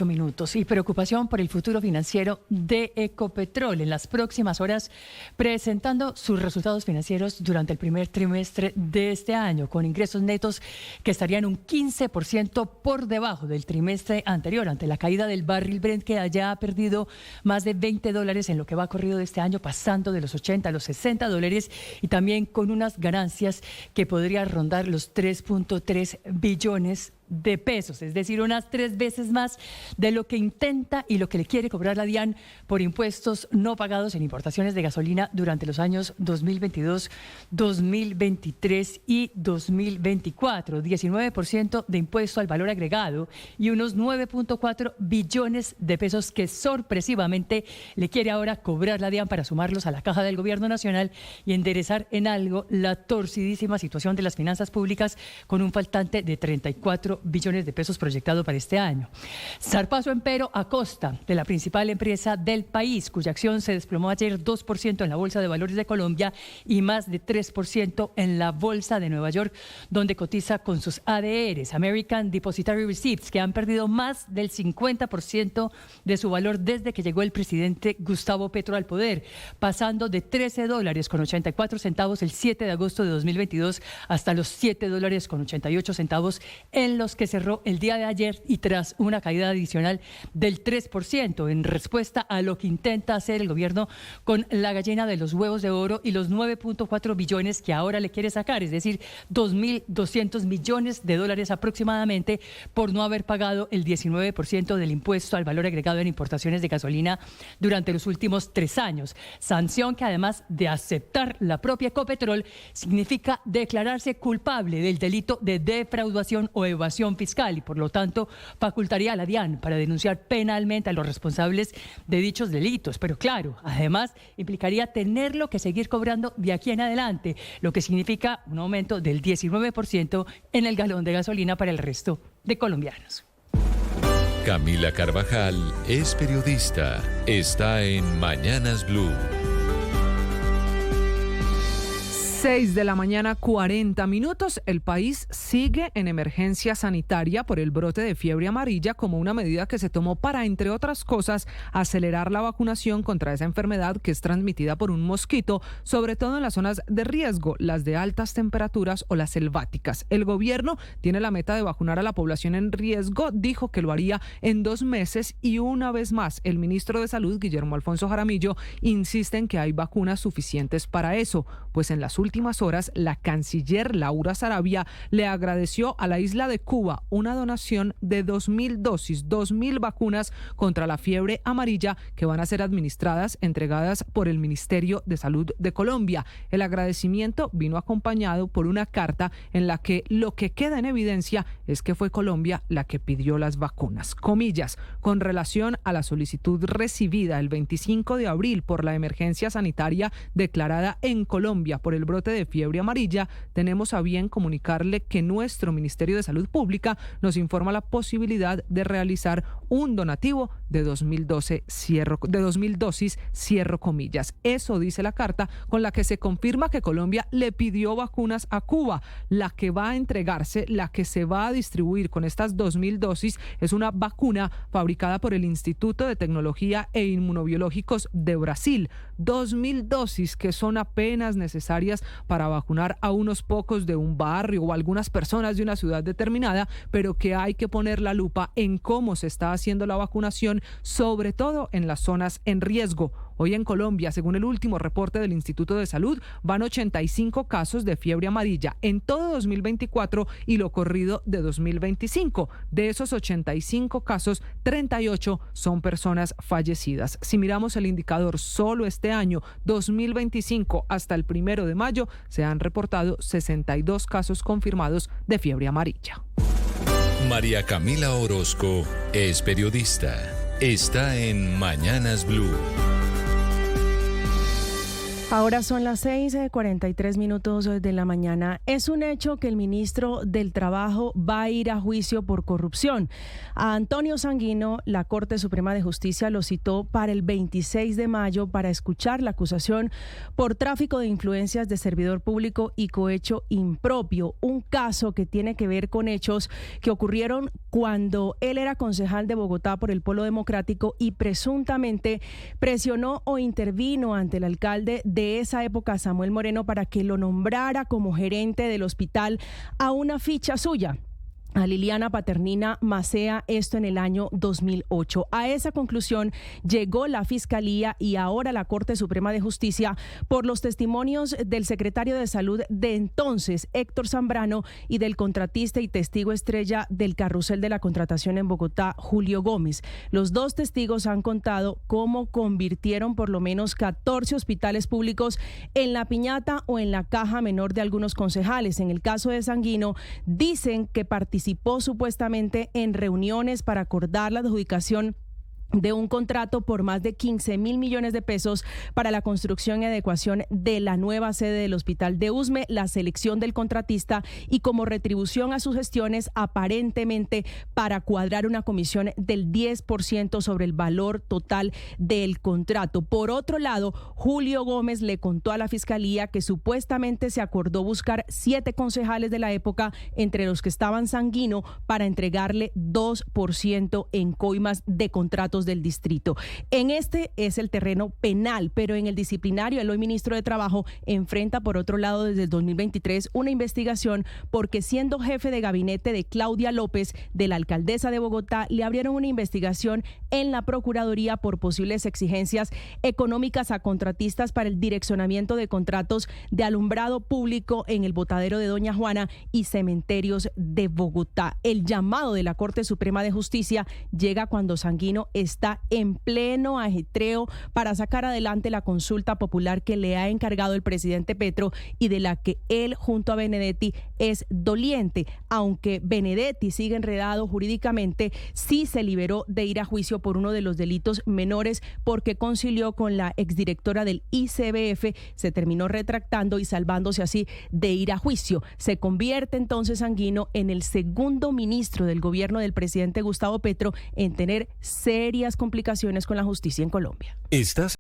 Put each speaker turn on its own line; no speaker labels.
8:08. Y preocupación por el futuro financiero de Ecopetrol. En las próximas horas, presentando sus resultados financieros durante el primer trimestre de este año, con ingresos netos que estarían un 15% por debajo del trimestre anterior, ante la caída del barril Brent, que ya ha perdido más de $20 en lo que va corrido de este año, pasando de los 80 a los $60, y también con unas ganancias que podrían rondar los 3.3 billones de pesos, es decir, unas 3 veces más de lo que intenta y lo que le quiere cobrar la DIAN por impuestos no pagados en importaciones de gasolina durante los años 2022, 2023 y 2024. 19% de impuesto al valor agregado y unos 9.4 billones de pesos que sorpresivamente le quiere ahora cobrar la DIAN para sumarlos a la caja del gobierno nacional y enderezar en algo la torcidísima situación de las finanzas públicas, con un faltante de 34 billones de pesos proyectado para este año. Zarpazo, empero, a costa de la principal empresa del país, cuya acción se desplomó ayer 2% en la Bolsa de Valores de Colombia y más de 3% en la Bolsa de Nueva York, donde cotiza con sus ADRs, American Depositary Receipts, que han perdido más del 50% de su valor desde que llegó el presidente Gustavo Petro al poder, pasando de $13.84 el 7 de agosto de 2022 hasta los $7.88 en los que cerró el día de ayer, y tras una caída adicional del 3% en respuesta a lo que intenta hacer el gobierno con la gallina de los huevos de oro y los 9.4 billones que ahora le quiere sacar, es decir, $2.200 millones aproximadamente, por no haber pagado el 19% del impuesto al valor agregado en importaciones de gasolina durante los últimos 3 años. Sanción que, además de aceptar la propia Ecopetrol, significa declararse culpable del delito de defraudación o evasión fiscal, y por lo tanto facultaría a la DIAN para denunciar penalmente a los responsables de dichos delitos. Pero claro, además implicaría tenerlo que seguir cobrando de aquí en adelante, lo que significa un aumento del 19% en el galón de gasolina para el resto de colombianos.
Camila Carvajal es periodista. Está en Mañanas Blue.
6 de la mañana, 40 minutos. El país sigue en emergencia sanitaria por el brote de fiebre amarilla, como una medida que se tomó para, entre otras cosas, acelerar la vacunación contra esa enfermedad que es transmitida por un mosquito, sobre todo en las zonas de riesgo, las de altas temperaturas o las selváticas. El gobierno tiene la meta de vacunar a la población en riesgo, dijo que lo haría en 2 meses, y una vez más el ministro de Salud, Guillermo Alfonso Jaramillo, insiste en que hay vacunas suficientes para eso, pues en las últimas horas la canciller Laura Sarabia le agradeció a la isla de Cuba una donación de 2.000 dosis, 2.000 vacunas contra la fiebre amarilla, que van a ser administradas, entregadas por el Ministerio de Salud de Colombia. El agradecimiento vino acompañado por una carta en la que lo que queda en evidencia es que fue Colombia la que pidió las vacunas. Comillas, con relación a la solicitud recibida el 25 de abril por la emergencia sanitaria declarada en Colombia por el brote de fiebre amarilla, tenemos a bien comunicarle que nuestro Ministerio de Salud Pública nos informa la posibilidad de realizar un donativo de 2.000 dosis, cierro comillas. Eso dice la carta con la que se confirma que Colombia le pidió vacunas a Cuba. La que va a entregarse, la que se va a distribuir con estas 2.000 dosis, es una vacuna fabricada por el Instituto de Tecnología e Inmunobiológicos de Brasil. 2.000 dosis que son apenas necesarias para vacunar a unos pocos de un barrio o algunas personas de una ciudad determinada, pero que hay que poner la lupa en cómo se está haciendo la vacunación, sobre todo en las zonas en riesgo. Hoy en Colombia, según el último reporte del Instituto de Salud, van 85 casos de fiebre amarilla en todo 2024 y lo corrido de 2025. De esos 85 casos, 38 son personas fallecidas. Si miramos el indicador solo este año, 2025, hasta el 1 de mayo, se han reportado 62 casos confirmados de fiebre amarilla.
María Camila Orozco es periodista. Está en Mañanas Blue.
Ahora son las 6:43 de la mañana. Es un hecho que el ministro del Trabajo va a ir a juicio por corrupción. A Antonio Sanguino, la Corte Suprema de Justicia lo citó para el 26 de mayo para escuchar la acusación por tráfico de influencias de servidor público y cohecho impropio, un caso que tiene que ver con hechos que ocurrieron cuando él era concejal de Bogotá por el Polo Democrático y presuntamente presionó o intervino ante el alcalde de esa época, Samuel Moreno, para que lo nombrara como gerente del hospital a una ficha suya, a Liliana Paternina Macea, esto en el año 2008. A esa conclusión llegó la Fiscalía y ahora la Corte Suprema de Justicia por los testimonios del secretario de Salud de entonces, Héctor Zambrano, y del contratista y testigo estrella del carrusel de la contratación en Bogotá, Julio Gómez. Los dos testigos han contado cómo convirtieron por lo menos 14 hospitales públicos en la piñata o en la caja menor de algunos concejales. En el caso de Sanguino, dicen que participó supuestamente en reuniones para acordar la adjudicación de un contrato por más de 15.000 millones de pesos para la construcción y adecuación de la nueva sede del Hospital de Usme, la selección del contratista y como retribución a sus gestiones, aparentemente para cuadrar una comisión del 10% sobre el valor total del contrato. Por otro lado, Julio Gómez le contó a la Fiscalía que supuestamente se acordó buscar 7 concejales de la época, entre los que estaban Sanguino, para entregarle 2% en coimas de contratos del distrito. En este es el terreno penal, pero en el disciplinario, el hoy ministro de Trabajo enfrenta por otro lado desde el 2023 una investigación porque siendo jefe de gabinete de Claudia López, de la alcaldesa de Bogotá, le abrieron una investigación en la Procuraduría por posibles exigencias económicas a contratistas para el direccionamiento de contratos de alumbrado público en el Botadero de Doña Juana y cementerios de Bogotá. El llamado de la Corte Suprema de Justicia llega cuando Sanguino está en pleno ajetreo para sacar adelante la consulta popular que le ha encargado el presidente Petro y de la que él junto a Benedetti es doliente. Aunque Benedetti sigue enredado jurídicamente, sí se liberó de ir a juicio por uno de los delitos menores porque concilió con la exdirectora del ICBF, se terminó retractando y salvándose así de ir a juicio. Se convierte entonces Sanguino en el segundo ministro del gobierno del presidente Gustavo Petro en tener serias complicaciones con la justicia en Colombia.
¿Estás